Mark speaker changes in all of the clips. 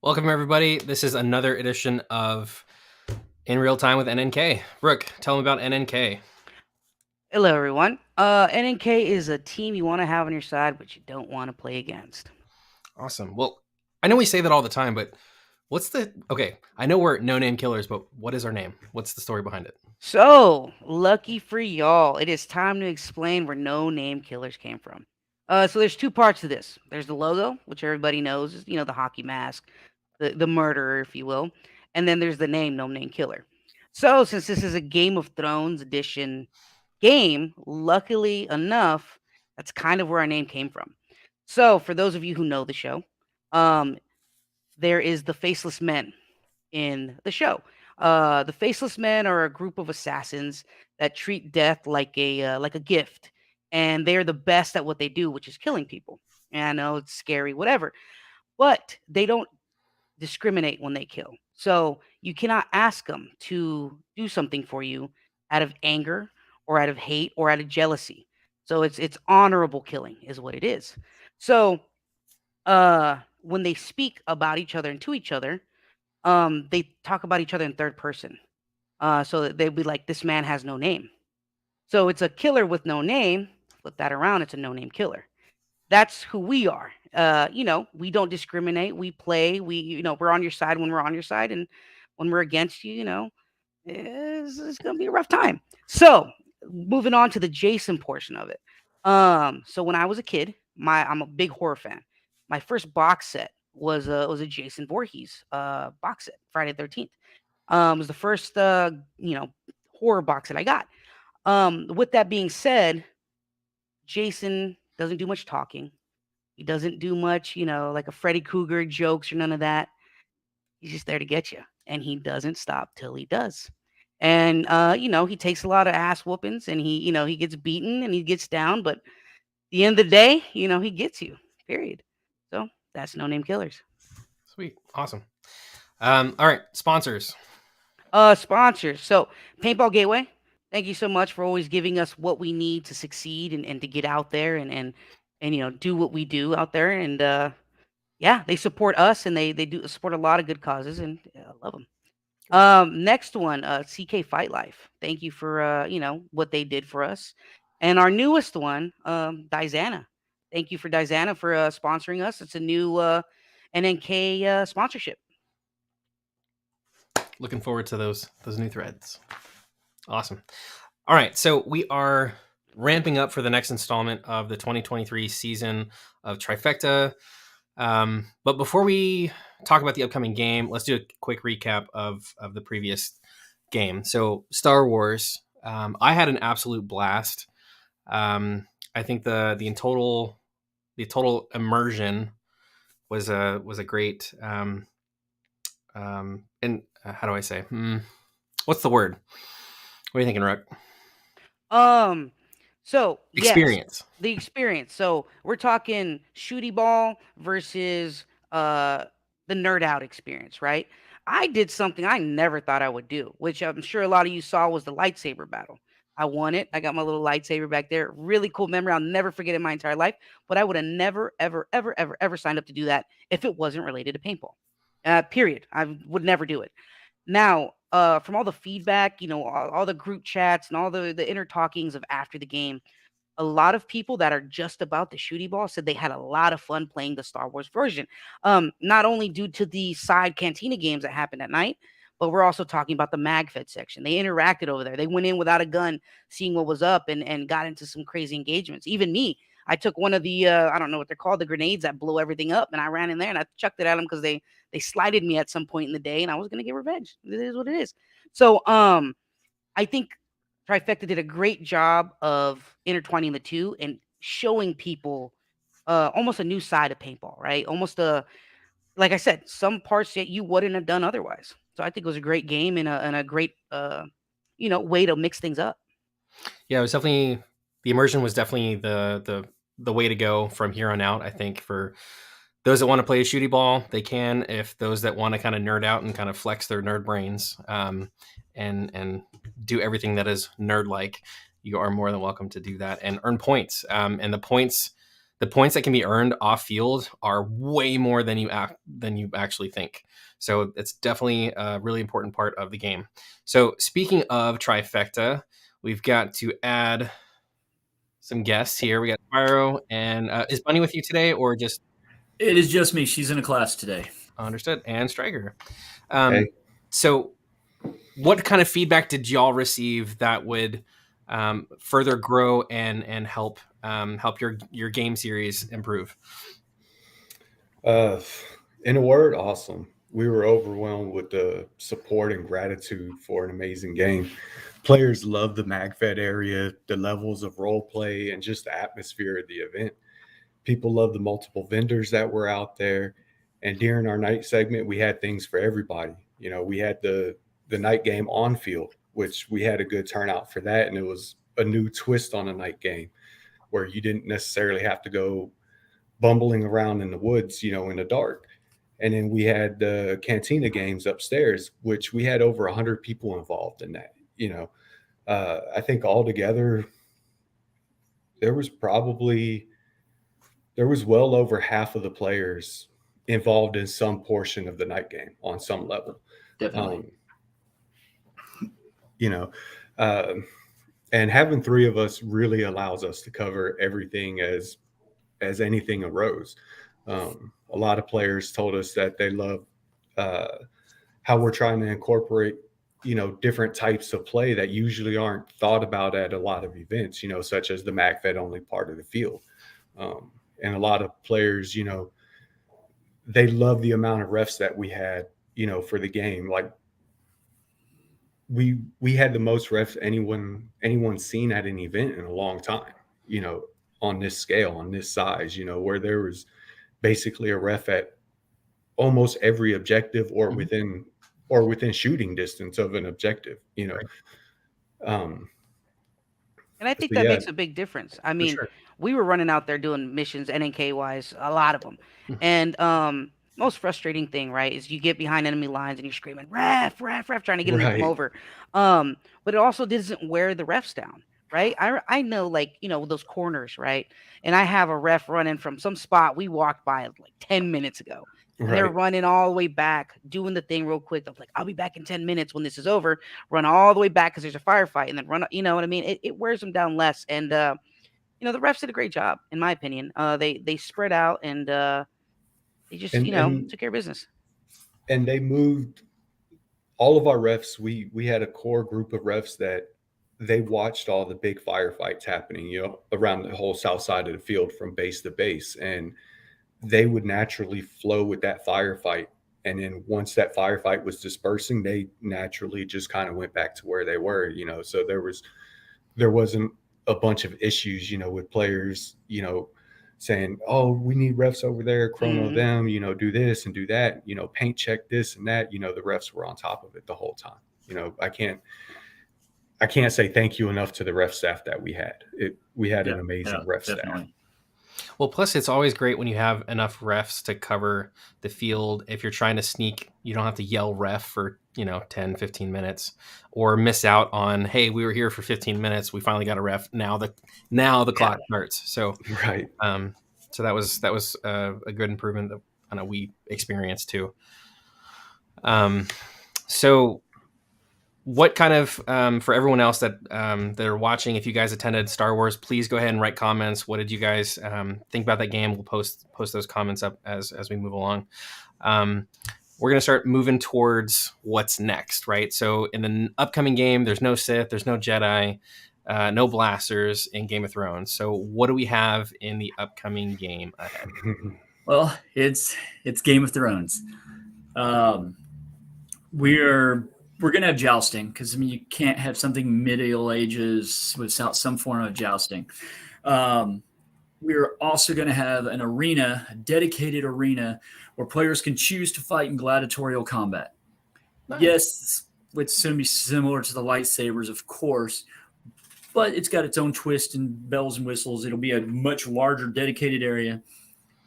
Speaker 1: Welcome, everybody. This is another edition of In Real Time with NNK. Brooke, tell them about NNK.
Speaker 2: Hello, everyone. NNK is a team you want to have on your side, but you don't want to play against.
Speaker 1: Awesome. Well, I know we say that all the time, but okay, I know we're no name killers, but what is our name? What's the story behind it?
Speaker 2: So, lucky for y'all, it is time to explain where no name killers came from. So there's two parts to this. There's the logo, which everybody knows is, the hockey mask, the murderer, if you will. And then there's the name, no name killer. So, since this is a Game of Thrones edition game, luckily enough, that's kind of where our name came from. So, for those of you who know the show, um, there is the Faceless Men in the show. The Faceless Men are a group of assassins that treat death like a gift, and they're the best at what they do, which is killing people. And I know it's scary, whatever, but they don't discriminate when they kill. So you cannot ask them to do something for you out of anger or out of hate or out of jealousy. So it's honorable killing is what it is. So when they speak about each other and to each other, they talk about each other in third person. So that they'd be like, "This man has no name." So it's a killer with no name. Flip that around, it's a no name killer. That's who we are. We don't discriminate. We play. We're on your side when we're on your side, and when we're against you, it's gonna be a rough time. So moving on to the Jason portion of it. So when I was a kid, I'm a big horror fan. My first box set was a Jason Voorhees box set, Friday 13th. It was the first horror box that I got. With that being said, Jason doesn't do much talking. He doesn't do much, like a Freddy Krueger jokes or none of that. He's just there to get you, and he doesn't stop till he does. And he takes a lot of ass whoopings, and he gets beaten and he gets down, but at the end of the day, he gets you. Period. So that's No Name Killers.
Speaker 1: Sweet. Awesome. All right, sponsors.
Speaker 2: Sponsors. So Paintball Gateway, thank you so much for always giving us what we need to succeed and to get out there and do what we do out there. And yeah, they support us and they do support a lot of good causes, and I love them. Next one, CK Fight Life. Thank you for what they did for us. And our newest one, Dizana. Thank you for Dizana for sponsoring us. It's a new NNK sponsorship.
Speaker 1: Looking forward to those new threads. Awesome. All right, so we are ramping up for the next installment of the 2023 season of Tryfecta. But before we talk about the upcoming game, let's do a quick recap of the previous game. So Star Wars, I had an absolute blast. I think the total immersion was a great and how do I say? What's the word? What are you thinking, Rook?
Speaker 2: Um, so yes,
Speaker 1: Experience.
Speaker 2: the experience. So we're talking shooty ball versus the nerd out experience, right? I did something I never thought I would do, which I'm sure a lot of you saw was the lightsaber battle. I won it. I got my little lightsaber back there. Really cool memory. I'll never forget in my entire life. But I would have never, ever, ever, ever, ever signed up to do that if it wasn't related to paintball. Period. I would never do it. Now, from all the feedback, all the group chats and all the inner talkings of after the game, a lot of people that are just about the shooty ball said they had a lot of fun playing the Star Wars version. Not only due to the side cantina games that happened at night, but we're also talking about the MagFed section. They interacted over there. They went in without a gun, seeing what was up, and got into some crazy engagements. Even me, I took one of the I don't know what they're called, the grenades that blow everything up, and I ran in there and I chucked it at them because they slighted me at some point in the day, and I was gonna get revenge. It is what it is. So I think Trifecta did a great job of intertwining the two and showing people almost a new side of paintball, right? Almost like I said, some parts that you wouldn't have done otherwise. So I think it was a great game and a great way to mix things up.
Speaker 1: Yeah, it was definitely the immersion was definitely the way to go from here on out. I think for those that want to play a shooty ball, they can. If those that want to kind of nerd out and kind of flex their nerd brains, and do everything that is nerd like, you are more than welcome to do that and earn points. And the points the points that can be earned off field are way more than you actually think. So it's definitely a really important part of the game. So speaking of Tryfecta, we've got to add some guests here. We got Spyro, and is Bunny with you today, or just?
Speaker 3: It is just me. She's in a class today.
Speaker 1: Understood. And Striker.
Speaker 4: Hey.
Speaker 1: So what kind of feedback did y'all receive that would further grow and help your game series improve?
Speaker 4: In a word, awesome. We were overwhelmed with the support and gratitude for an amazing game. Players love the MagFed area, the levels of role play, and just the atmosphere of the event. People love the multiple vendors that were out there. And during our night segment, we had things for everybody. You know, we had the night game on field, which we had a good turnout for that. And it was a new twist on a night game where you didn't necessarily have to go bumbling around in the woods, you know, in the dark. And then we had the Cantina games upstairs, which we had over 100 people involved in that. You know, I think altogether there was well over half of the players involved in some portion of the night game on some level.
Speaker 3: Definitely.
Speaker 4: You know, and having three of us really allows us to cover everything as anything arose. A lot of players told us that they love how we're trying to incorporate, you know, different types of play that usually aren't thought about at a lot of events, you know, such as the MagFed only part of the field. And a lot of players, you know, they love the amount of refs that we had, you know, for the game. Like we had the most refs anyone's seen at an event in a long time, you know, on this scale, on this size, you know, where there was basically a ref at almost every objective or within shooting distance of an objective, you know.
Speaker 1: Right.
Speaker 2: And I think that makes a big difference. I mean, we were running out there doing missions NNK wise, a lot of them. And most frustrating thing, right, is you get behind enemy lines and you're screaming, ref, ref, ref, trying to get them to come over. But it also doesn't wear the refs down, right? I know, like, you know, those corners, right? And I have a ref running from some spot we walked by like 10 minutes ago. And they're running all the way back, doing the thing real quick. I'm like, I'll be back in 10 minutes when this is over. Run all the way back because there's a firefight, and then run. You know what I mean? It wears them down less. And you know, the refs did a great job, in my opinion. They spread out and they just took care of business.
Speaker 4: And they moved all of our refs. We had a core group of refs that they watched all the big firefights happening, you know, around the whole south side of the field from base to base, and they would naturally flow with that firefight. And then once that firefight was dispersing, they naturally just kind of went back to where they were, you know. So there wasn't a bunch of issues, you know, with players, you know, saying, oh, we need refs over there, chrono them, you know, do this and do that, you know, paint check this and that. You know, the refs were on top of it the whole time. You know, I can't say thank you enough to the ref staff that we had. We had an amazing ref staff.
Speaker 1: Well, plus it's always great when you have enough refs to cover the field. If you're trying to sneak, you don't have to yell ref for, you know, 10, 15 minutes or miss out on, hey, we were here for 15 minutes. We finally got a ref. Now the clock starts. So,
Speaker 4: right.
Speaker 1: So that was a good improvement that I know we experienced too. So what kind of, for everyone else that are watching, if you guys attended Star Wars, please go ahead and write comments. What did you guys think about that game? We'll post those comments up as we move along. We're going to start moving towards what's next, right? So in the upcoming game, there's no Sith, there's no Jedi, no blasters in Game of Thrones. So what do we have in the upcoming game ahead?
Speaker 3: Well, it's Game of Thrones. We're going to have jousting because, I mean, you can't have something Middle Ages without some form of jousting. We're also going to have an arena, a dedicated arena, where players can choose to fight in gladiatorial combat. Nice. Yes, it's going to be similar to the lightsabers, of course, but it's got its own twist and bells and whistles. It'll be a much larger dedicated area,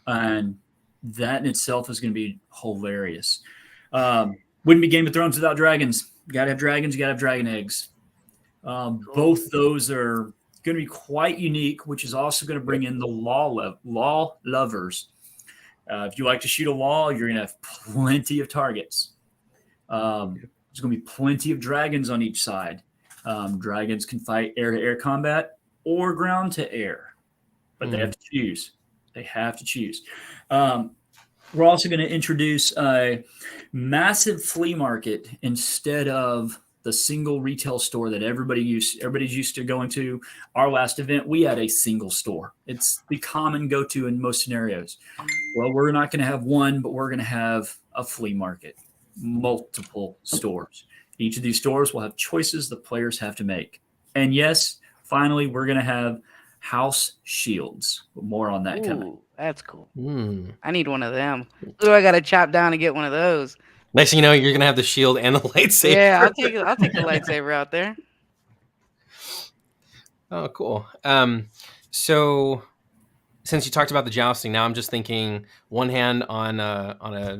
Speaker 3: and that in itself is going to be hilarious. Wouldn't be Game of Thrones without dragons. You got to have dragons. You got to have dragon eggs. Both those are going to be quite unique, which is also going to bring in the law lovers. If you like to shoot a law, you're going to have plenty of targets. There's going to be plenty of dragons on each side. Dragons can fight air-to-air combat or ground-to-air, but they have to choose. They have to choose. We're also going to introduce a massive flea market instead of the single retail store that everybody's used to going to. Our last event, we had a single store. It's the common go-to in most scenarios. Well, we're not going to have one, but we're going to have a flea market, multiple stores. Each of these stores will have choices the players have to make. And yes, finally, we're going to have house shields. More on that coming.
Speaker 2: That's cool. I need one of them. Ooh, I got to chop down and get one of those.
Speaker 1: Next thing you know, you're going to have the shield and the lightsaber.
Speaker 2: Yeah, I'll take the lightsaber out there.
Speaker 1: Oh, cool. So since you talked about the jousting, now I'm just thinking one hand on a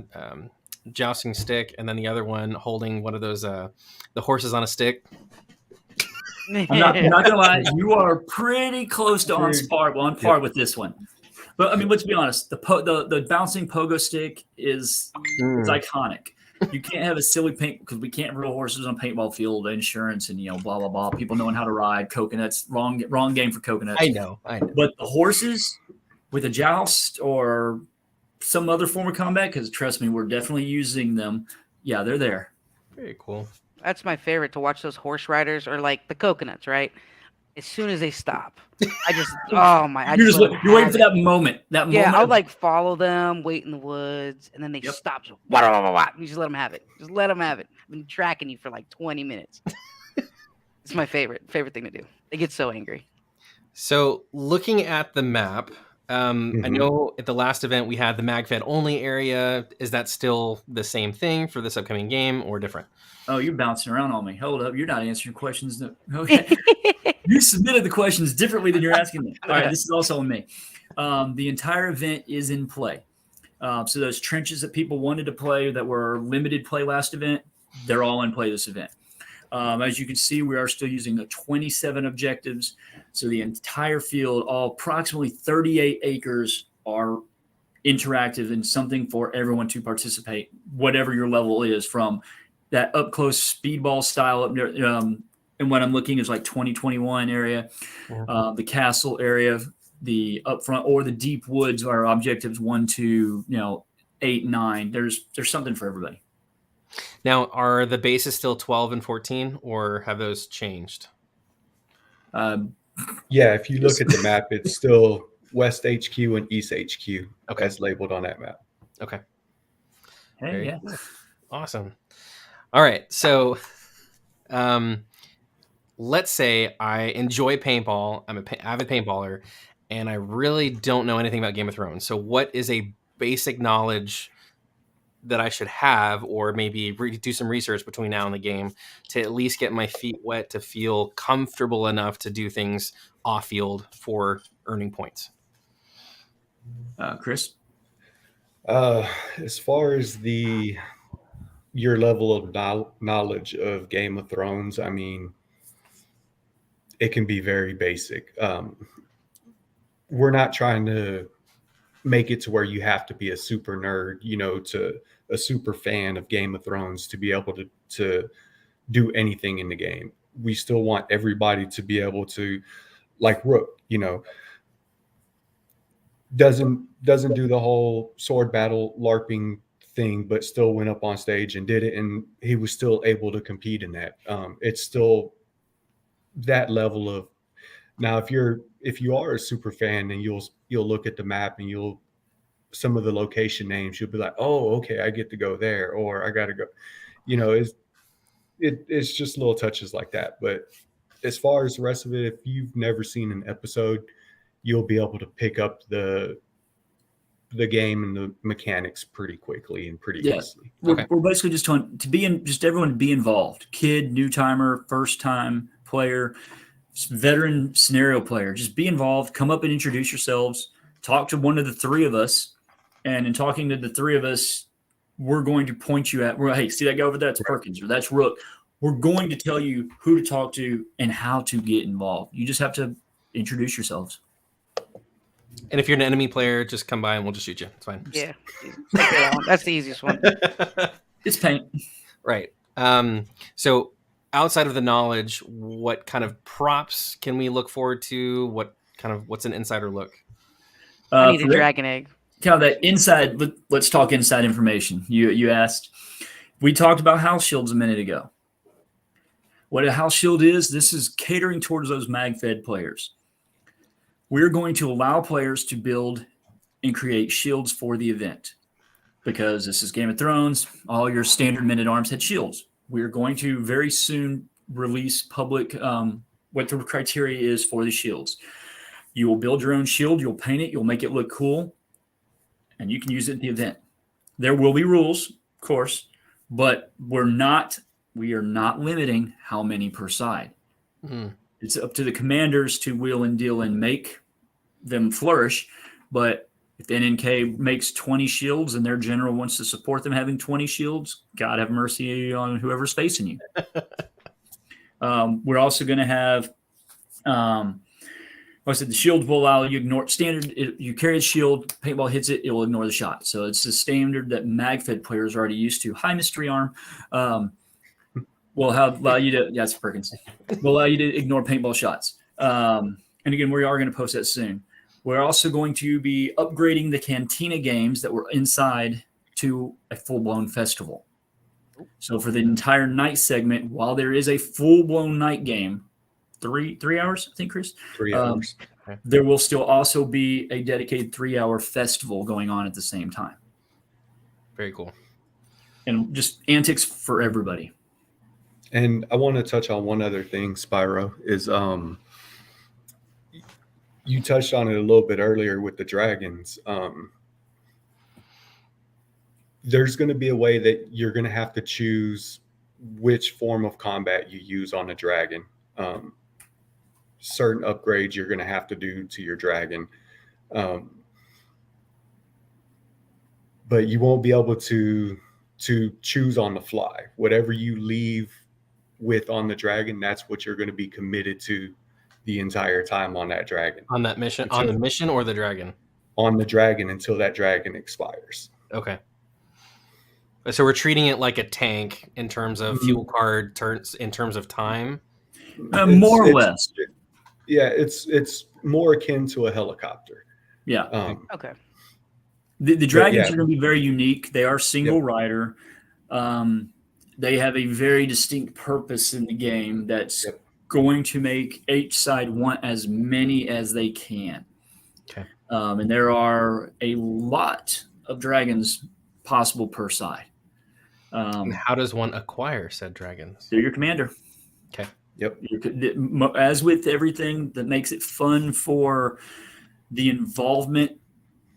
Speaker 1: jousting stick, and then the other one holding one of those the horses on a stick.
Speaker 3: I'm not gonna lie, you are pretty close to on par with this one. But I mean, let's be honest, the bouncing pogo stick is iconic. You can't have a silly paint because we can't rule horses on paintball field, insurance, and blah blah blah. People knowing how to ride coconuts, wrong game for coconuts.
Speaker 1: I know.
Speaker 3: But the horses with a joust or some other form of combat, because trust me, we're definitely using them. Yeah, they're there.
Speaker 1: Very cool.
Speaker 2: That's my favorite, to watch those horse riders, or like the coconuts, right? As soon as they stop,
Speaker 3: you're waiting for that moment.
Speaker 2: Yeah, I would like follow them, wait in the woods, and then they stop. You just let them have it. Just let them have it. I've been tracking you for like 20 minutes. It's my favorite thing to do. They get so angry.
Speaker 1: So looking at the map, I know at the last event we had the MagFed only area. Is that still the same thing for this upcoming game or different?
Speaker 3: Oh, you're bouncing around on me. Hold up. You're not answering questions. Okay. You submitted the questions differently than you're asking them. All right, this is also on me. The entire event is in play. So those trenches that people wanted to play that were limited play last event, they're all in play this event. As you can see, we are still using the 27 objectives. So the entire field, all approximately 38 acres, are interactive and something for everyone to participate, whatever your level is, from that up close speedball style up near, and what I'm looking is like 2021 area, the castle area, the upfront or the deep woods are objectives 1 to 8, 9. There's something for everybody.
Speaker 1: Now, are the bases still 12 and 14, or have those changed?
Speaker 4: Yeah, if you look at the map, it's still West HQ and East HQ. Okay, as labeled on that map.
Speaker 1: Okay.
Speaker 3: Hey, yeah.
Speaker 1: Cool. Awesome. All right, so let's say I enjoy paintball. I'm an avid paintballer, and I really don't know anything about Game of Thrones. So what is a basic knowledge that I should have, or maybe do some research between now and the game to at least get my feet wet, to feel comfortable enough to do things off field for earning points?
Speaker 3: Chris?
Speaker 4: As far as your level of knowledge of Game of Thrones, I mean, it can be very basic. We're not trying to make it to where you have to be a super nerd, to a super fan of Game of Thrones to be able to do anything in the game. We still want everybody to be able to, like Rook, doesn't do the whole sword battle LARPing thing, but still went up on stage and did it, and he was still able to compete in that. It's still that level of. Now, if you are a super fan, and you'll look at the map and some of the location names, you'll be like, oh, okay, I get to go there, or I got to go. It's just little touches like that. But as far as the rest of it, if you've never seen an episode, you'll be able to pick up the game and the mechanics pretty quickly and pretty easily.
Speaker 3: We're basically just trying to just everyone to be involved. Kid, new timer, first time player, veteran scenario player. Just be involved. Come up and introduce yourselves. Talk to one of the three of us. And in talking to the three of us, we're going to point you at, hey, see that guy over there? That's Perkins, or that's Rook. We're going to tell you who to talk to and how to get involved. You just have to introduce yourselves.
Speaker 1: And if you're an enemy player, just come by and we'll just shoot you. It's fine.
Speaker 2: Yeah, that one. That's the easiest one.
Speaker 3: It's paint.
Speaker 1: Right. So outside of the knowledge, what kind of props can we look forward to? What's an insider look?
Speaker 2: I need a
Speaker 3: For that-
Speaker 2: dragon egg.
Speaker 3: Kind of that inside. Let's talk inside information. You asked. We talked about house shields a minute ago. What a house shield is, this is catering towards those mag-fed players. We're going to allow players to build and create shields for the event because this is Game of Thrones. All your standard men-at-arms had shields. We're going to very soon release public what the criteria is for the shields. You will build your own shield. You'll paint it. You'll make it look cool. And you can use it at the event. There will be rules, of course, but we are not limiting how many per side. Mm-hmm. It's up to the commanders to wheel and deal and make them flourish. But if the NNK makes 20 shields and their general wants to support them having 20 shields, God have mercy on whoever's facing you. We're also going to have, like I said, the shield will allow you to ignore standard. You carry the shield, paintball hits it, it will ignore the shot. So it's the standard that mag-fed players are already used to. High mystery arm. Will allow you to, yes, Perkins, will allow you to ignore paintball shots. And again, we are going to post that soon. We're also going to be upgrading the Cantina games that were inside to a full-blown festival. So for the entire night segment, while there is a full-blown night game, three hours, I think, Chris?
Speaker 4: 3 hours.
Speaker 3: There will still also be a dedicated 3-hour festival going on at the same time.
Speaker 1: Very cool.
Speaker 3: And just antics for everybody.
Speaker 4: And I want to touch on one other thing, Spyro, is you touched on it a little bit earlier with the dragons. There's going to be a way that you're going to have to choose which form of combat you use on a dragon. Certain upgrades you're going to have to do to your dragon. But you won't be able to choose on the fly. Whatever you leave with on the dragon, that's what you're going to be committed to the entire time on that dragon.
Speaker 1: On that mission? On the mission or the dragon?
Speaker 4: On the dragon until that dragon expires.
Speaker 1: Okay. So we're treating it like a tank in terms of fuel card turns, in terms of time?
Speaker 3: More or less.
Speaker 4: Yeah, it's more akin to a helicopter.
Speaker 3: Yeah.
Speaker 2: Okay.
Speaker 3: The dragons are going to be very unique. They are single rider. They have a very distinct purpose in the game that's going to make each side want as many as they can.
Speaker 1: Okay.
Speaker 3: And there are a lot of dragons possible per side.
Speaker 1: And how does one acquire said dragons?
Speaker 3: They're your commander.
Speaker 1: Okay.
Speaker 4: Yep.
Speaker 3: As with everything that makes it fun for the involvement,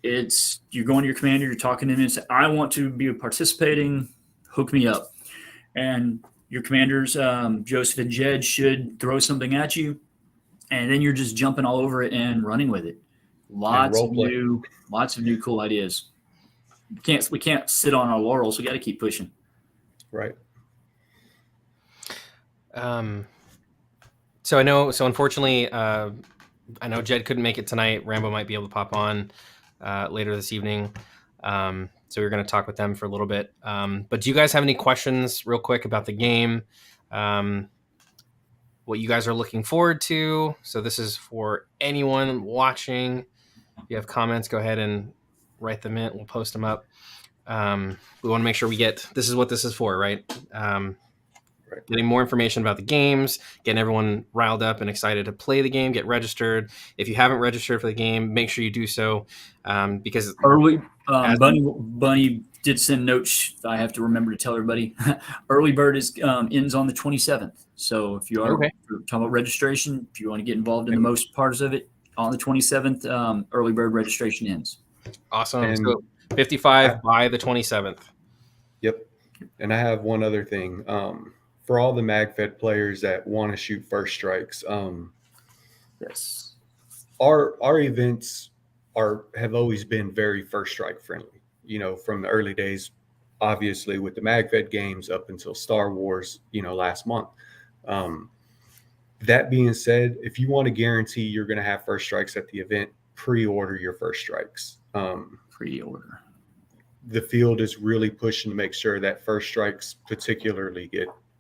Speaker 3: it's you're going to your commander, you're talking to him and say, I want to be participating, hook me up. And your commanders, Joseph and Jed, should throw something at you, and then you're just jumping all over it and running with it. Lots of new cool ideas. We can't sit on our laurels. We got to keep pushing.
Speaker 4: Right.
Speaker 1: So unfortunately, I know Jed couldn't make it tonight. Rambo might be able to pop on later this evening. So we're going to talk with them for a little bit. But do you guys have any questions real quick about the game? What you guys are looking forward to? So this is for anyone watching. If you have comments, go ahead and write them in. We'll post them up. We want to make sure this is what this is for, right? Getting more information about the games, getting everyone riled up and excited to play the game, get registered. If you haven't registered for the game, make sure you do so because
Speaker 3: early. Bunny did send notes. I have to remember to tell everybody. Early bird ends on the 27th. So if you are talking about registration, if you want to get involved in the most parts of it, on the 27th, early bird registration ends.
Speaker 1: Awesome. And so 55 by the 27th.
Speaker 4: Yep. And I have one other thing. For all the MagFed players that want to shoot first strikes,
Speaker 3: yes,
Speaker 4: our events have always been very first strike friendly. You know, from the early days, obviously with the MagFed games up until Star Wars, last month. That being said, if you want to guarantee you're going to have first strikes at the event, pre-order your first strikes.
Speaker 3: Pre-order.
Speaker 4: The field is really pushing to make sure that first strikes particularly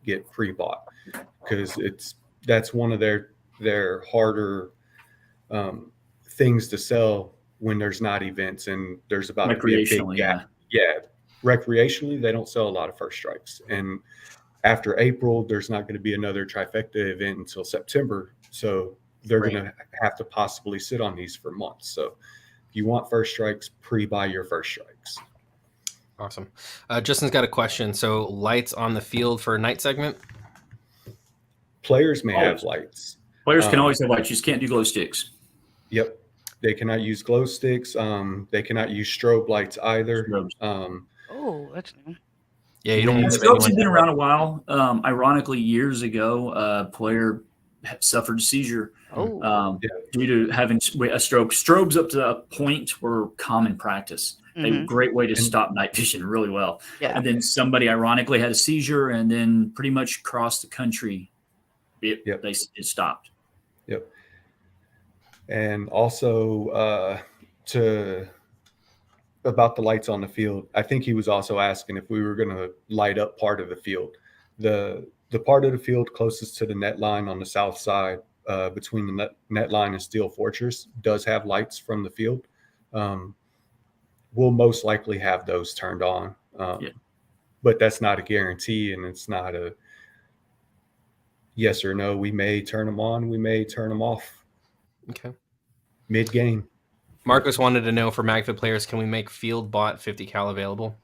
Speaker 4: get pre-bought, because that's one of their harder things to sell when there's not events and there's about to be a big gap. Yeah. Recreationally, they don't sell a lot of first strikes. And after April, there's not going to be another Tryfecta event until September. So they're going to have to possibly sit on these for months. So if you want first strikes, pre-buy your first strikes.
Speaker 1: Awesome. Justin's got a question. So lights on the field for a night segment?
Speaker 4: Players may have lights.
Speaker 3: Players can always have lights. You just can't do glow sticks.
Speaker 4: Yep. They cannot use glow sticks. They cannot use strobe lights either.
Speaker 2: Oh, that's new.
Speaker 1: Yeah, you don't.
Speaker 3: Strobes have been around a while. Ironically, years ago, a player suffered a seizure due to having a strobe. Strobes up to a point were common practice. A great way to stop night vision really well. Yeah. And then somebody ironically had a seizure, and then pretty much across the country, it stopped.
Speaker 4: Yep. And also about the lights on the field, I think he was also asking if we were going to light up part of the field. The part of the field closest to the net line on the south side, between the net line and Steel Fortress, does have lights from the field. We'll most likely have those turned on, but that's not a guarantee, and it's not a yes or no. We may turn them on, we may turn them off.
Speaker 1: Okay.
Speaker 4: Mid-game.
Speaker 1: Marcos wanted to know, for MagFed players, can we make field bought 50 cal available?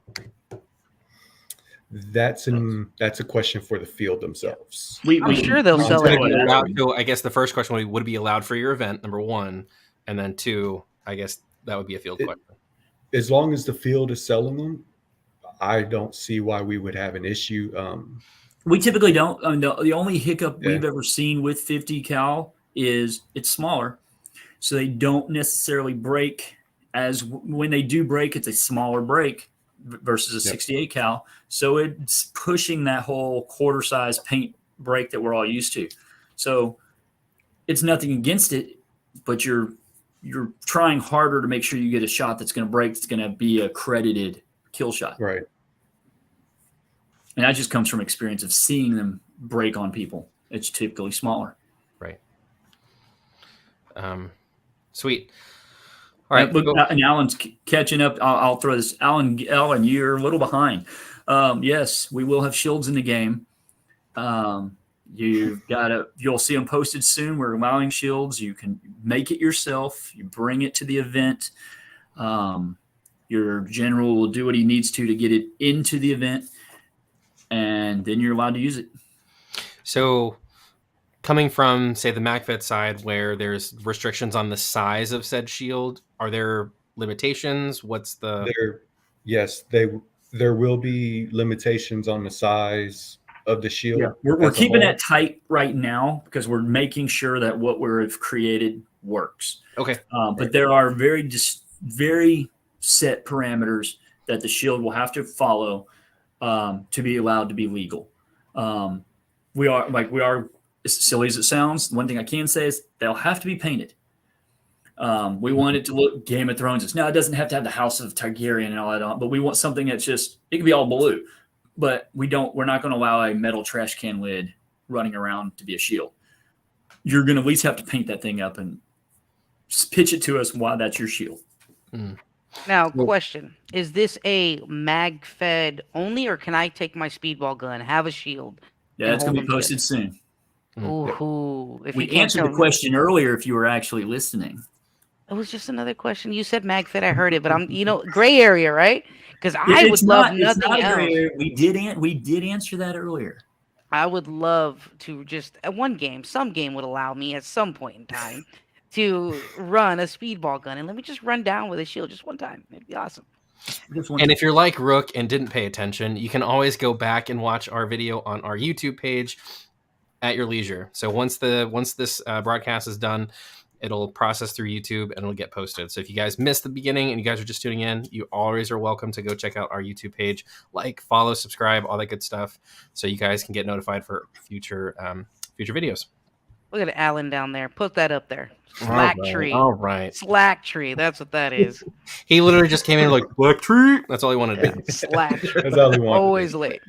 Speaker 4: That's a question for the field themselves.
Speaker 2: I'm sure they'll sell it.
Speaker 1: So I guess the first question would it be allowed for your event, number one, and then two, I guess that would be a field question.
Speaker 4: As long as the field is selling them, I don't see why we would have an issue.
Speaker 3: We typically don't. The only hiccup we've ever seen with 50 cal is it's smaller. So they don't necessarily break as when they do break, it's a smaller break versus a 68 cal. So it's pushing that whole quarter size paint break that we're all used to. So it's nothing against it, but you're trying harder to make sure you get a shot that's going to break, that's going to be a credited kill shot.
Speaker 4: Right.
Speaker 3: And that just comes from experience of seeing them break on people. It's typically smaller.
Speaker 1: Right. Sweet. All right.
Speaker 3: Look, and Alan's catching up. I'll throw this. Alan, you're a little behind. Yes, we will have shields in the game. You'll see them posted soon. We're allowing shields. You can make it yourself. You bring it to the event. Your general will do what he needs to get it into the event, and then you're allowed to use it. So, coming from, say, the MagFed side, where there's restrictions on the size of said shield, are there limitations? What's the... There will be limitations on the size of the shield. Yeah. We're keeping that tight right now because we're making sure that what we've created works.
Speaker 1: Okay.
Speaker 3: But there are very set parameters that the shield will have to follow to be allowed to be legal. We are, as silly as it sounds, one thing I can say is they'll have to be painted. We want it to look Game of Thrones. Now, it doesn't have to have the House of Targaryen and all that on, but we want something that's just, it can be all blue. But we're not going to allow a metal trash can lid running around to be a shield. You're going to at least have to paint that thing up and pitch it to us why that's your shield.
Speaker 2: Now, question. Is this a MagFed only, or can I take my speedball gun, have a shield?
Speaker 3: Yeah, it's going to be posted soon.
Speaker 2: Ooh,
Speaker 3: we answered the question earlier if you were actually listening.
Speaker 2: It was just another question. You said MagFed, I heard it, but I'm, gray area, right? Because I would love nothing else.
Speaker 3: We did answer that earlier.
Speaker 2: I would love to just some game would allow me at some point in time to run a speedball gun and let me just run down with a shield just one time. It'd be awesome.
Speaker 1: And if you're like Rook and didn't pay attention, you can always go back and watch our video on our YouTube page at your leisure. So once this broadcast is done, it'll process through YouTube and it'll get posted. So if you guys missed the beginning and you guys are just tuning in, you always are welcome to go check out our YouTube page, follow, subscribe, all that good stuff, so you guys can get notified for future videos.
Speaker 2: Look at Alan down there. Put that up there.
Speaker 1: All
Speaker 2: Slack
Speaker 1: right,
Speaker 2: tree.
Speaker 1: all right.
Speaker 2: Slack tree. That's what that is.
Speaker 1: He literally just came in like black tree. That's all he wanted to do.
Speaker 2: Slack tree.
Speaker 4: That's all he wanted.
Speaker 2: Always late.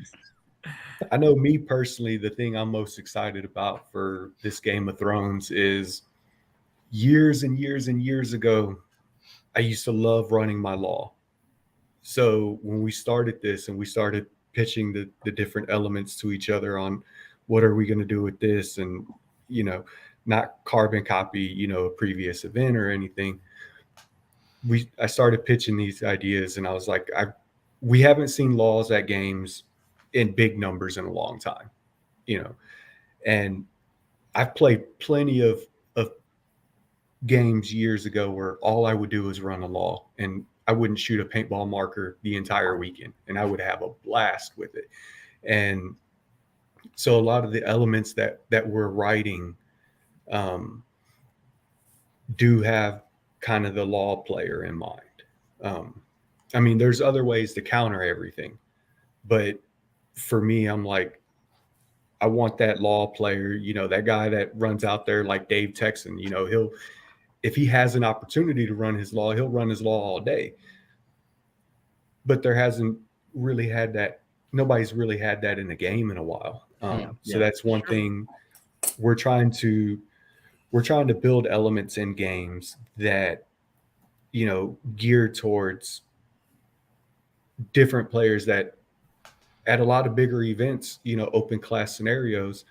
Speaker 4: I know me personally, the thing I'm most excited about for this Game of Thrones is years and years and years ago, I used to love running my law. So when we started this and we started pitching the different elements to each other on what are we going to do with this, and not carbon copy a previous event or anything, I started pitching these ideas, and I was like, we haven't seen laws at games in big numbers in a long time, and I've played plenty of games years ago where all I would do is run a law, and I wouldn't shoot a paintball marker the entire weekend, and I would have a blast with it. And so a lot of the elements that we're writing do have kind of the law player in mind. I mean, there's other ways to counter everything, but for me, I'm like, I want that law player, that guy that runs out there like Dave Texan, if he has an opportunity to run his law, he'll run his law all day. But there hasn't really had that. Nobody's really had that in a game in a while. So that's one thing we're trying to build elements in games that, gear towards different players that at a lot of bigger events, open class scenarios,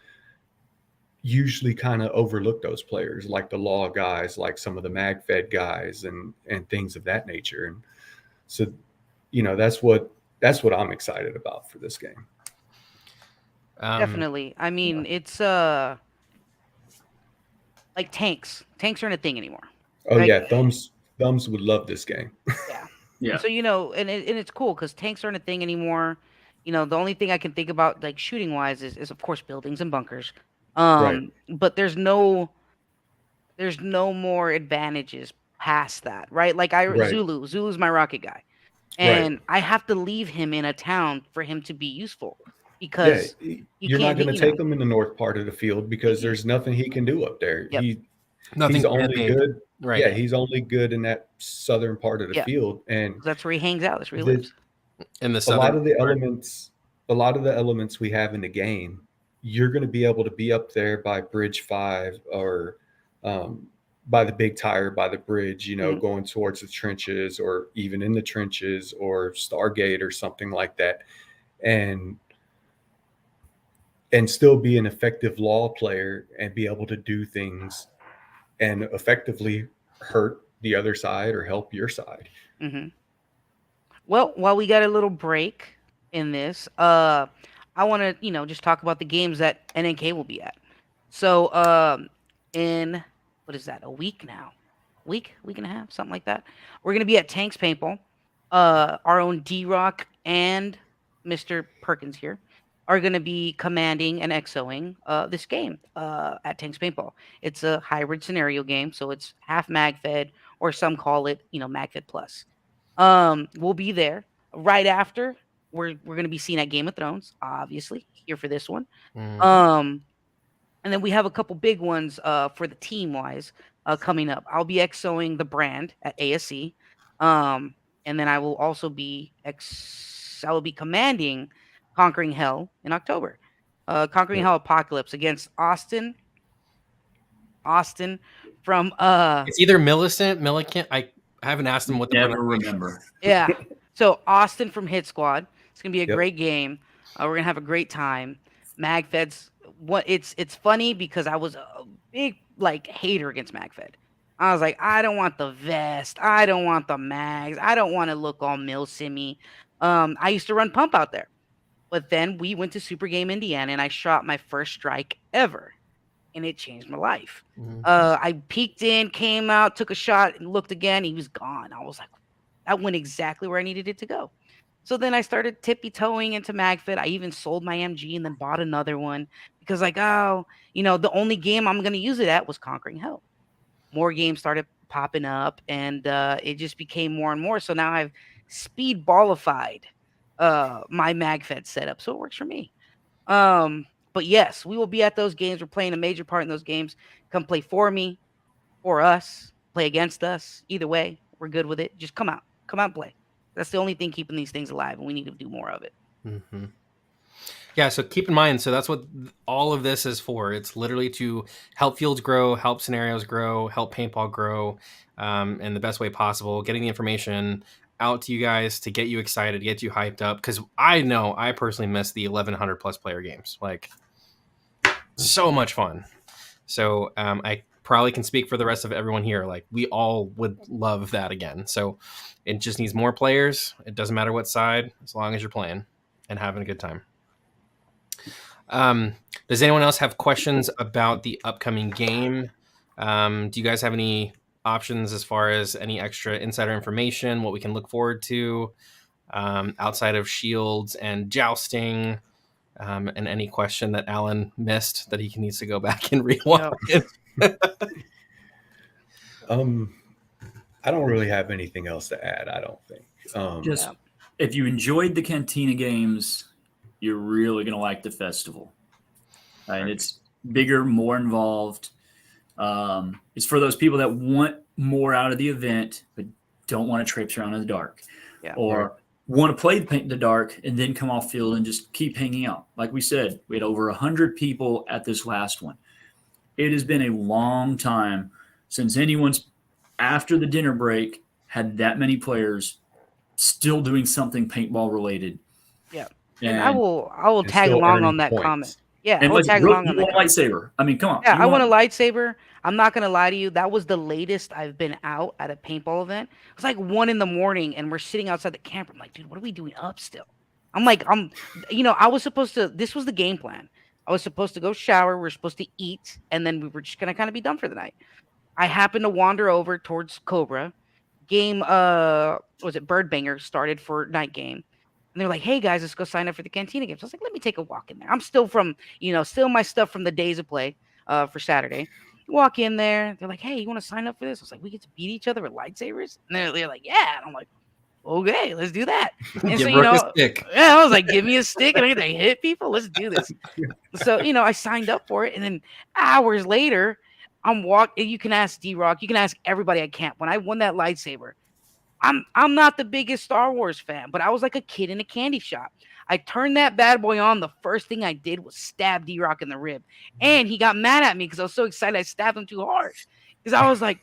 Speaker 4: usually kind of overlook those players, like the law guys, like some of the mag fed guys and things of that nature. And so, that's what I'm excited about for this game.
Speaker 2: Definitely. I mean, it's like tanks. Tanks aren't a thing anymore.
Speaker 4: Oh yeah, thumbs would love this game.
Speaker 2: Yeah.
Speaker 3: Yeah.
Speaker 2: So and it's cool because tanks aren't a thing anymore. The only thing I can think about like shooting wise is of course buildings and bunkers.
Speaker 4: Right.
Speaker 2: But there's no more advantages past that, right? Like
Speaker 4: Right.
Speaker 2: Zulu's my rocket guy, and I have to leave him in a town for him to be useful because
Speaker 4: you're not going to take him in the north part of the field because there's nothing he can do up there.
Speaker 2: Yep.
Speaker 4: He's only good.
Speaker 1: Right.
Speaker 4: Yeah, he's only good in that southern part of the field, and
Speaker 2: that's where he hangs out. That's where he lives.
Speaker 1: In the
Speaker 4: a lot of the elements we have in the game, you're going to be able to be up there by Bridge 5 or by the big tire, by the bridge, going towards the trenches or even in the trenches or Stargate or something like that, and still be an effective law player and be able to do things and effectively hurt the other side or help your side.
Speaker 2: Mm-hmm. Well, while we got a little break in this, I want to, just talk about the games that NNK will be at. So, in what is that? A week now, week and a half, something like that. We're gonna be at Tanks Paintball. Our own D-Rock and Mr. Perkins here are gonna be commanding and XOing this game at Tanks Paintball. It's a hybrid scenario game, so it's half MagFed, or some call it, MagFed Plus. We'll be there right after. We're gonna be seen at Game of Thrones, obviously, here for this one. And then we have a couple big ones for the team wise coming up. I'll be XOing the brand at ASC. And then I will also be commanding Conquering Hell in October. Conquering Hell Apocalypse against Austin from
Speaker 1: it's either Millicent. I haven't asked him what the
Speaker 3: never remember.
Speaker 2: Yeah. So Austin from Hit Squad. It's gonna be a great game. We're gonna have a great time. MagFed's it's funny because I was a big hater against MagFed. I was like, I don't want the vest, I don't want the mags, I don't want to look all milsimmy. I used to run pump out there, but then we went to Super Game Indiana and I shot my first strike ever, and it changed my life. I peeked in, came out, took a shot, and looked again. He was gone. I was like, that went exactly where I needed it to go. So then I started tippy-toeing into MagFed. I even sold my MG and then bought another one because the only game I'm going to use it at was Conquering Hell. More games started popping up, and it just became more and more. So now I've speedballified my MagFed setup, so it works for me. But yes, we will be at those games. We're playing a major part in those games. Come play for me, for us, play against us. Either way, we're good with it. Just come out and play. That's the only thing keeping these things alive, and we need to do more of it.
Speaker 1: Mm-hmm. Yeah, so keep in mind, so that's what all of this is for. It's literally to help fields grow, help scenarios grow, help paintball grow in the best way possible, getting the information out to you guys to get you excited, to get you hyped up. Because I know I personally miss the 1,100 plus player games. Like, so much fun. So I probably can speak for the rest of everyone here. Like, we all would love that again. So it just needs more players. It doesn't matter what side, as long as you're playing and having a good time. Does anyone else have questions about the upcoming game? Do you guys have any options as far as any extra insider information, what we can look forward to outside of shields and jousting, and any question that Alan missed that he needs to go back and rewatch?
Speaker 4: I don't really have anything else to add, I don't think.
Speaker 3: If you enjoyed the Cantina games, you're really going to like the festival. And it's bigger, more involved. It's for those people that want more out of the event, but don't want to traipse around in the dark. Or want to play the dark and then come off field and just keep hanging out. Like we said, we had over 100 people at this last one. It has been a long time since anyone's, after the dinner break, had that many players still doing something paintball related.
Speaker 2: Yeah. And I will tag along on that comment. Yeah,
Speaker 3: and
Speaker 2: I will tag along on that comment.
Speaker 3: Lightsaber. I mean, come on.
Speaker 2: Yeah, I want a lightsaber. I'm not going to lie to you. That was the latest I've been out at a paintball event. It was like 1 a.m. and we're sitting outside the camp. I'm like, dude, what are we doing up still? I was supposed to, this was the game plan. I was supposed to go shower. We were supposed to eat. And then we were just going to kind of be done for the night. I happened to wander over towards Cobra. Game, was it Bird Banger started for night game. And they're like, hey, guys, let's go sign up for the Cantina games. I was like, let me take a walk in there. I'm still still my stuff from the days of play for Saturday. Walk in there. They're like, hey, you want to sign up for this? I was like, we get to beat each other with lightsabers? And they're like, yeah. And I'm like, okay, let's do that. And so,
Speaker 1: a stick.
Speaker 2: Yeah, I was like, give me a stick and I get to hit people. Let's do this. So, I signed up for it. And then hours later, I'm walking. You can ask D-Rock. You can ask everybody at camp. When I won that lightsaber, I'm not the biggest Star Wars fan, but I was like a kid in a candy shop. I turned that bad boy on. The first thing I did was stab D-Rock in the rib. And he got mad at me because I was so excited I stabbed him too hard. Because I was like,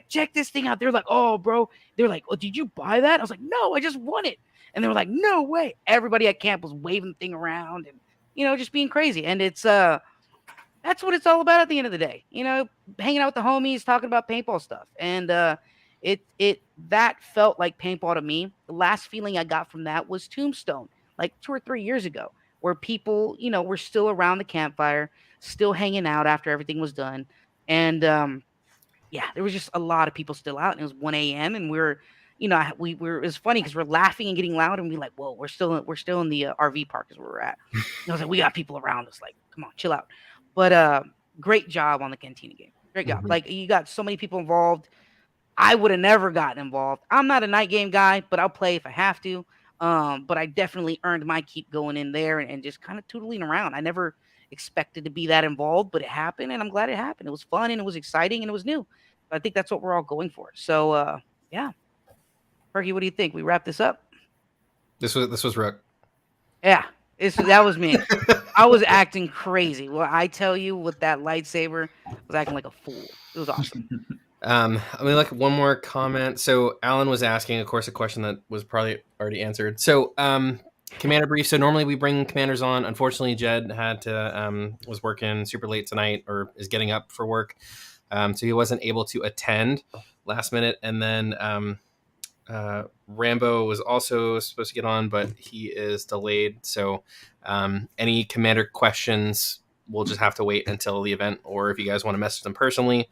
Speaker 2: check this thing out. They're like, oh, bro. They're like, oh, did you buy that? I was like, no, I just won it. And they were like, no way. Everybody at camp was waving the thing around and, just being crazy. And it's that's what it's all about at the end of the day. Hanging out with the homies, talking about paintball stuff. And that felt like paintball to me. The last feeling I got from that was Tombstone, like 2 or 3 years ago, where people, were still around the campfire, still hanging out after everything was done. And there was just a lot of people still out, and it was 1 a.m. and it was funny because we're laughing and getting loud, and we're like, whoa, we're still in the RV park is where we're at. And I was like, we got people around us, like, come on, chill out. But great job on the Cantina game. Great job. Mm-hmm. Like, you got so many people involved. I would have never gotten involved. I'm not a night game guy, but I'll play if I have to. But I definitely earned my keep going in there and just kind of tootling around. I never expected to be that involved, but it happened, and I'm glad it happened. It was fun, and it was exciting, and it was new. I think that's what we're all going for. So, yeah. Perky, what do you think? We wrap this up?
Speaker 1: This was Rook.
Speaker 2: Yeah, that was me. I was acting crazy. Well, I tell you, with that lightsaber, I was acting like a fool. It was awesome.
Speaker 1: Let me look at one more comment. So Alan was asking, of course, a question that was probably already answered. So commander brief. So normally we bring commanders on. Unfortunately, Jed had to was working super late tonight, or is getting up for work. So he wasn't able to attend last minute. And then Rambo was also supposed to get on, but he is delayed. So any commander questions, we'll just have to wait until the event, or if you guys want to message them personally.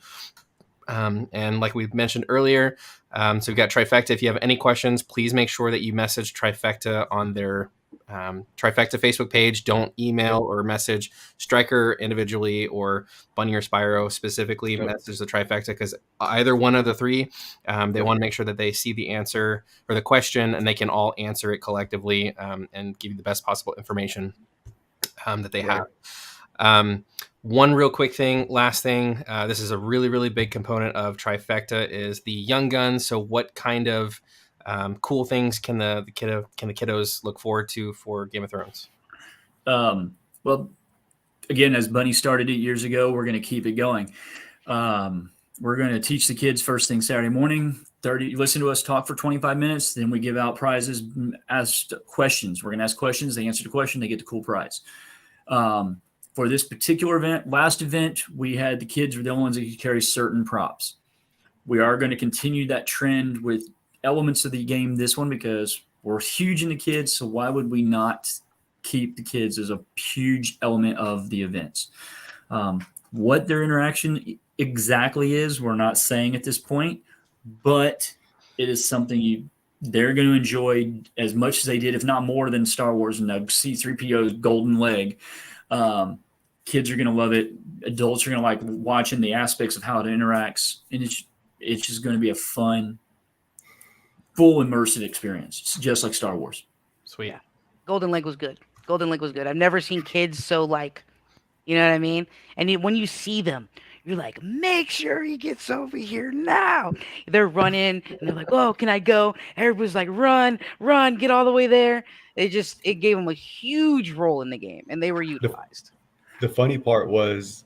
Speaker 1: And like we mentioned earlier, so we've got Tryfecta. If you have any questions, please make sure that you message Tryfecta on their Tryfecta Facebook page. Don't email or message Striker individually or Bunny or Spyro specifically. Yep. Message the Tryfecta, because either one of the three, they want to make sure that they see the answer or the question, and they can all answer it collectively and give you the best possible information. that they
Speaker 4: Right.
Speaker 1: have. One real quick thing, last thing, this is a really, really big component of Tryfecta is the young guns. So what kind of cool things can the kiddos look forward to for Game of Thrones?
Speaker 3: Well, again, as Bunny started it years ago, we're going to keep it going. We're going to teach the kids first thing Saturday morning. Listen to us talk for 25 minutes. Then we give out prizes, ask questions. We're going to ask questions. They answer the question. They get the cool prize. For this particular event, last event, we had the kids were the only ones that could carry certain props. We are going to continue that trend with elements of the game this one because we're huge into kids. So why would we not keep the kids as a huge element of the events? What their interaction exactly is, we're not saying at this point, but it is something they're going to enjoy as much as they did, if not more than Star Wars and C-3PO's golden leg. Kids are going to love it. Adults are going to like watching the aspects of how it interacts. And it's just going to be a fun, full immersive experience. It's just like Star Wars.
Speaker 1: Sweet.
Speaker 2: Yeah. Golden Leg was good. I've never seen kids so like, you know what I mean? And when you see them, you're like, make sure he gets over here now. They're running and they're like, oh, can I go? Everybody's like, run, get all the way there. It gave them a huge role in the game and they were utilized.
Speaker 4: The funny part was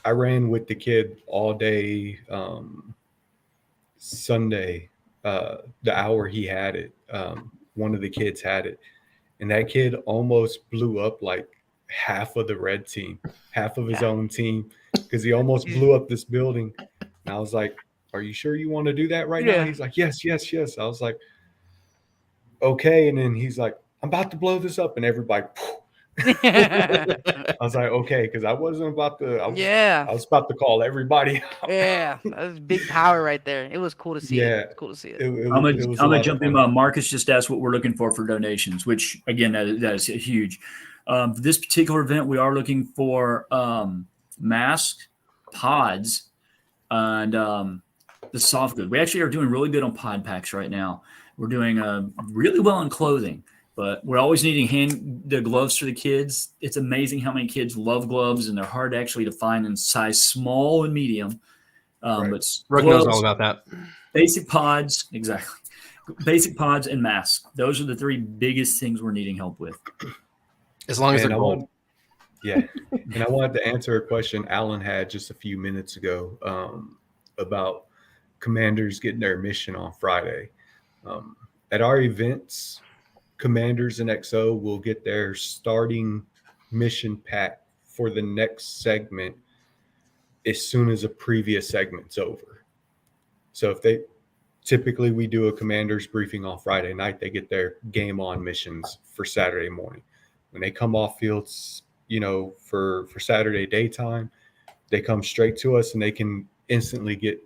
Speaker 4: I ran with the kid all day Sunday, the hour he had it. One of the kids had it. And that kid almost blew up like half of the red team, half of his own team, because he almost blew up this building. And I was like, are you sure you want to do that right now? He's like, yes. I was like, okay. And then he's like, I'm about to blow this up. And everybody, I was like, okay, because I wasn't about to. I was about to call everybody out.
Speaker 2: Yeah, that was big power right there. It was cool to see.
Speaker 4: Yeah,
Speaker 2: It's cool to see it.
Speaker 3: I'm gonna jump in. Marcus just asked what we're looking for donations, which again that is huge. For this particular event, we are looking for masks, pods, and the soft good. We actually are doing really good on pod packs right now. We're doing really well on clothing. But we're always needing the gloves for the kids. It's amazing how many kids love gloves, and they're hard actually to find in size small and medium. But
Speaker 1: Brooke knows all about that.
Speaker 3: Basic pods, exactly. Basic pods and masks. Those are the three biggest things we're needing help with.
Speaker 1: As long as they're gold.
Speaker 4: And I wanted to answer a question Alan had just a few minutes ago about commanders getting their mission on Friday. At our events, commanders and XO will get their starting mission pack for the next segment as soon as a previous segment's over. So typically we do a commander's briefing on Friday night, they get their game on missions for Saturday morning. When they come off fields, for Saturday daytime, they come straight to us and they can instantly get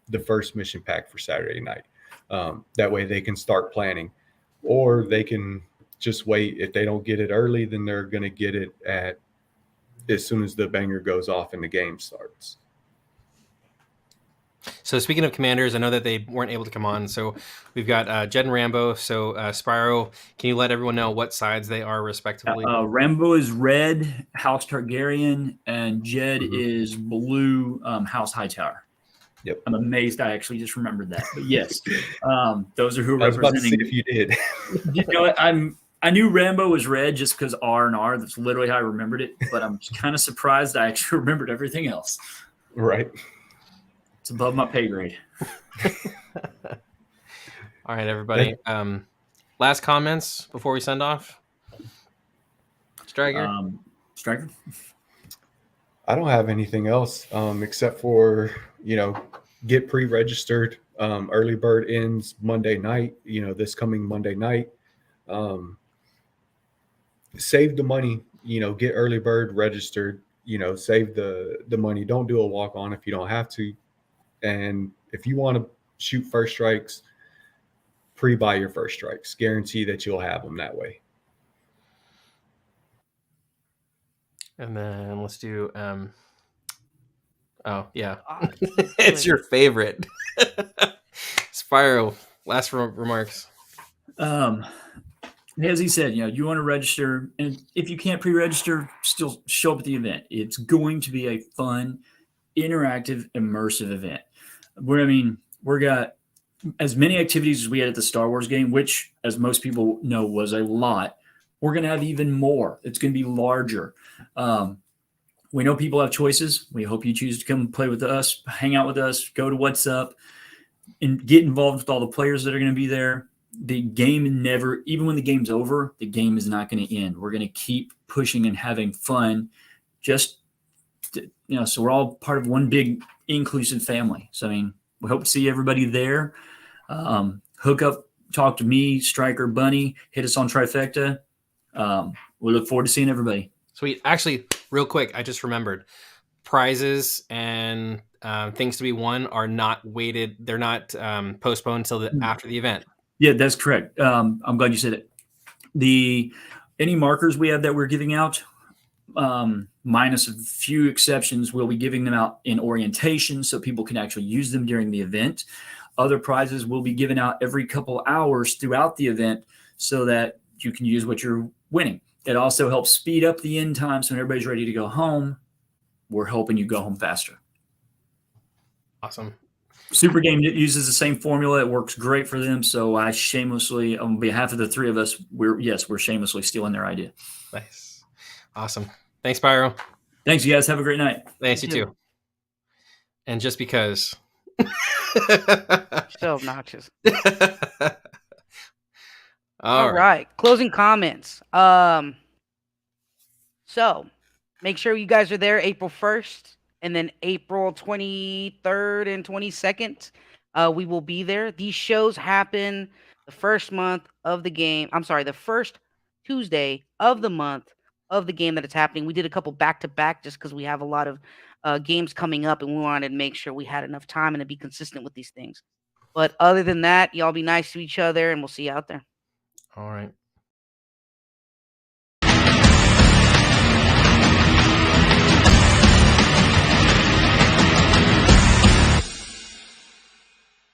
Speaker 4: the first mission pack for Saturday night. That way they can start planning. Or they can just wait. If they don't get it early, then they're going to get it as soon as the banger goes off and the game starts.
Speaker 1: So speaking of commanders, I know that they weren't able to come on. So we've got Jed and Rambo. So Spyro, can you let everyone know what sides they are respectively?
Speaker 3: Rambo is red, House Targaryen, and Jed is blue, House Hightower.
Speaker 4: Yep.
Speaker 3: I'm amazed I actually just remembered that. But yes, those are who
Speaker 4: I was about to
Speaker 3: representing.
Speaker 4: see if you did.
Speaker 3: I knew Rambo was red just because R&R. That's literally how I remembered it. But I'm kind of surprised I actually remembered everything else.
Speaker 4: Right.
Speaker 3: It's above my pay grade.
Speaker 1: All right, everybody. Last comments before we send off? Striker?
Speaker 3: Striker?
Speaker 4: I don't have anything else except for, get pre-registered. Early bird ends Monday night, this coming Monday night. Save the money, get early bird registered, save the money. Don't do a walk-on if you don't have to. And if you want to shoot first strikes, pre-buy your first strikes. Guarantee that you'll have them that way.
Speaker 1: And then let's do it's your favorite. Spyro, last remarks.
Speaker 3: as he said, you want to register, and if you can't pre-register, still show up at the event. It's going to be a fun, interactive, immersive event. We're got as many activities as we had at the Star Wars game, which, as most people know, was a lot. We're going to have even more. It's going to be larger. We know people have choices. We hope you choose to come play with us, hang out with us, go to What's Up, and get involved with all the players that are going to be there. The game never, even when the game's over, the game is not going to end. We're going to keep pushing and having fun. Just, so we're all part of one big inclusive family. So, we hope to see everybody there. Hook up, talk to me, Striker, Bunny, hit us on Tryfecta. We look forward to seeing everybody.
Speaker 1: Sweet. Actually, real quick, I just remembered prizes and things to be won are not weighted. They're not postponed until after the event.
Speaker 3: Yeah, that's correct. I'm glad you said it. Any markers we have that we're giving out, minus a few exceptions, we'll be giving them out in orientation so people can actually use them during the event. Other prizes will be given out every couple hours throughout the event so that you can use what you're winning. It also helps speed up the end time, so when everybody's ready to go home, we're helping you go home faster.
Speaker 1: Awesome.
Speaker 3: Super Game uses the same formula. It works great for them. So I shamelessly, on behalf of the three of us, we're shamelessly stealing their idea.
Speaker 1: Nice. Awesome. Thanks, Pyro.
Speaker 3: Thanks, you guys. Have a great night.
Speaker 1: Thanks, you too. And just because.
Speaker 2: So obnoxious.
Speaker 1: All
Speaker 2: right. Closing comments. So make sure you guys are there April 1st and then April 23rd and 22nd. We will be there. These shows happen the first month of the game. I'm sorry, the first Tuesday of the month of the game that it's happening. We did a couple back-to-back just because we have a lot of games coming up and we wanted to make sure we had enough time and to be consistent with these things. But other than that, y'all be nice to each other and we'll see you out there.
Speaker 1: right.